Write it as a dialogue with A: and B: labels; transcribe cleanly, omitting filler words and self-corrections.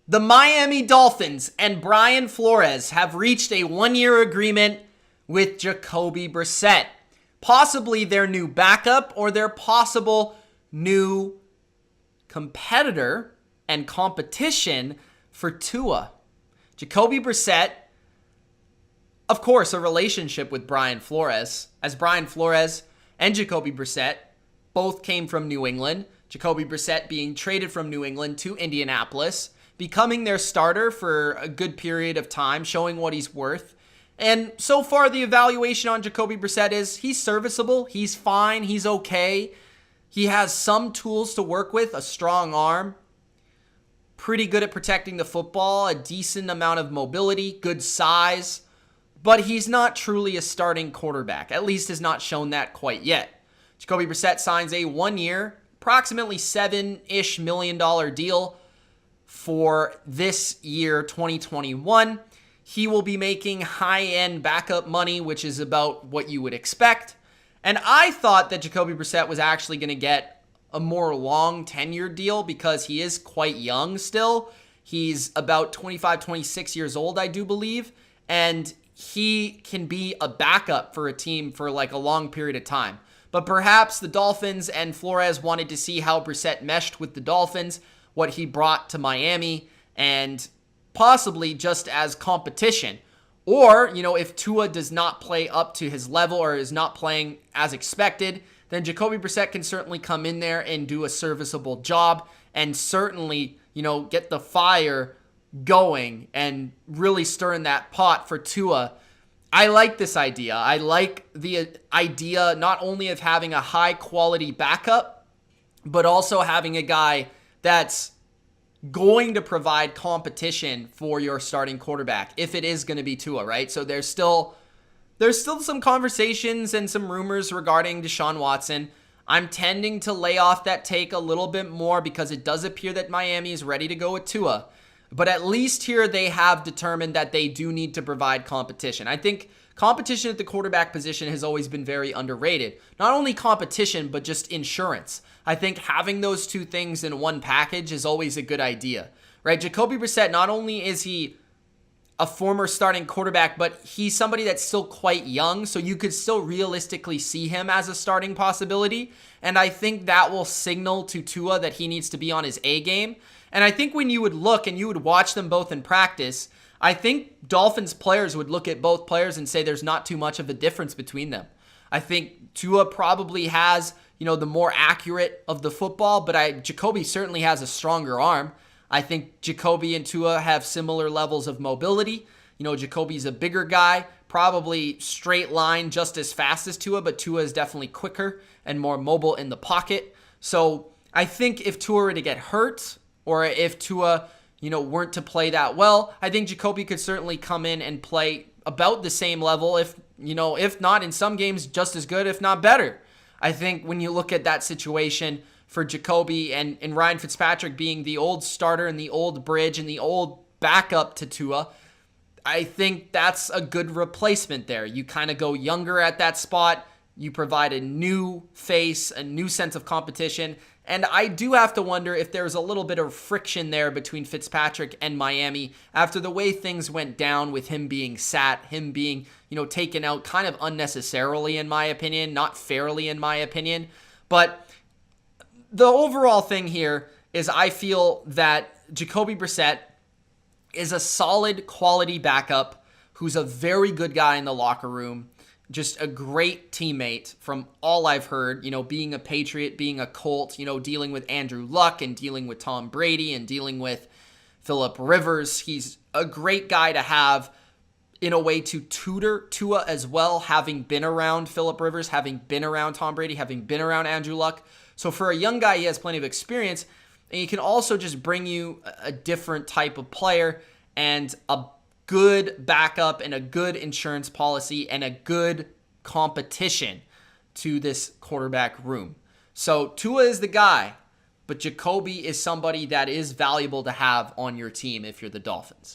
A: The Miami Dolphins and Brian Flores have reached a one-year agreement with Jacoby Brissett, possibly their new backup or their possible new competitor and competition for Tua. Jacoby Brissett, of course, a relationship with Brian Flores, as Brian Flores and Jacoby Brissett both came from New England. Jacoby Brissett being traded from New England to Indianapolis, becoming their starter for a good period of time, showing what he's worth. And so far, the evaluation on Jacoby Brissett is he's serviceable, he's fine, he's okay. He has some tools to work with, a strong arm, pretty good at protecting the football, a decent amount of mobility, good size, but he's not truly a starting quarterback, at least has not shown that quite yet. Jacoby Brissett signs a one-year, approximately $7-ish million deal for this year, 2021. He will be making high-end backup money, which is about what you would expect. And I thought that Jacoby Brissett was actually going to get a more long tenured deal because he is quite young still. He's about 25, 26 years old, I do believe. And he can be a backup for a team for like a long period of time. But perhaps the Dolphins and Flores wanted to see how Brissett meshed with the Dolphins, what he brought to Miami, and possibly just as competition. Or, if Tua does not play up to his level or is not playing as expected, then Jacoby Brissett can certainly come in there and do a serviceable job and certainly, get the fire going and really stirring that pot for Tua. I like this idea. I like the idea not only of having a high quality backup, but also having a guy that's going to provide competition for your starting quarterback if it is going to be Tua, right? So there's still some conversations and some rumors regarding Deshaun Watson. I'm tending to lay off that take a little bit more because it does appear that Miami is ready to go with Tua. But at least here they have determined that they do need to provide competition. I think competition at the quarterback position has always been very underrated. Not only competition, but just insurance. I think having those two things in one package is always a good idea, right? Jacoby Brissett, not only is he a former starting quarterback, but he's somebody that's still quite young, so you could still realistically see him as a starting possibility. And I think that will signal to Tua that he needs to be on his A game. And I think when you would look and you would watch them both in practice, I think Dolphins players would look at both players and say there's not too much of a difference between them. I think Tua probably has, the more accurate of the football, but Jacoby certainly has a stronger arm. I think Jacoby and Tua have similar levels of mobility. Jacoby's a bigger guy, probably straight line just as fast as Tua, but Tua is definitely quicker and more mobile in the pocket. So I think if Tua were to get hurt, or if Tua, weren't to play that well, I think Jacoby could certainly come in and play about the same level, if not in some games just as good, if not better. I think when you look at that situation for Jacoby and Ryan Fitzpatrick being the old starter and the old bridge and the old backup to Tua, I think that's a good replacement there. You kind of go younger at that spot. You provide a new face, a new sense of competition. And I do have to wonder if there's a little bit of friction there between Fitzpatrick and Miami after the way things went down with him being sat, him being, taken out kind of unnecessarily in my opinion, not fairly in my opinion. But the overall thing here is I feel that Jacoby Brissett is a solid quality backup who's a very good guy in the locker room. Just a great teammate from all I've heard, being a Patriot, being a Colt, dealing with Andrew Luck and dealing with Tom Brady and dealing with Phillip Rivers. He's a great guy to have in a way to tutor Tua as well, having been around Phillip Rivers, having been around Tom Brady, having been around Andrew Luck. So for a young guy, he has plenty of experience, and he can also just bring you a different type of player and a good backup and a good insurance policy and a good competition to this quarterback room. So Tua is the guy, but Jacoby is somebody that is valuable to have on your team if you're the Dolphins.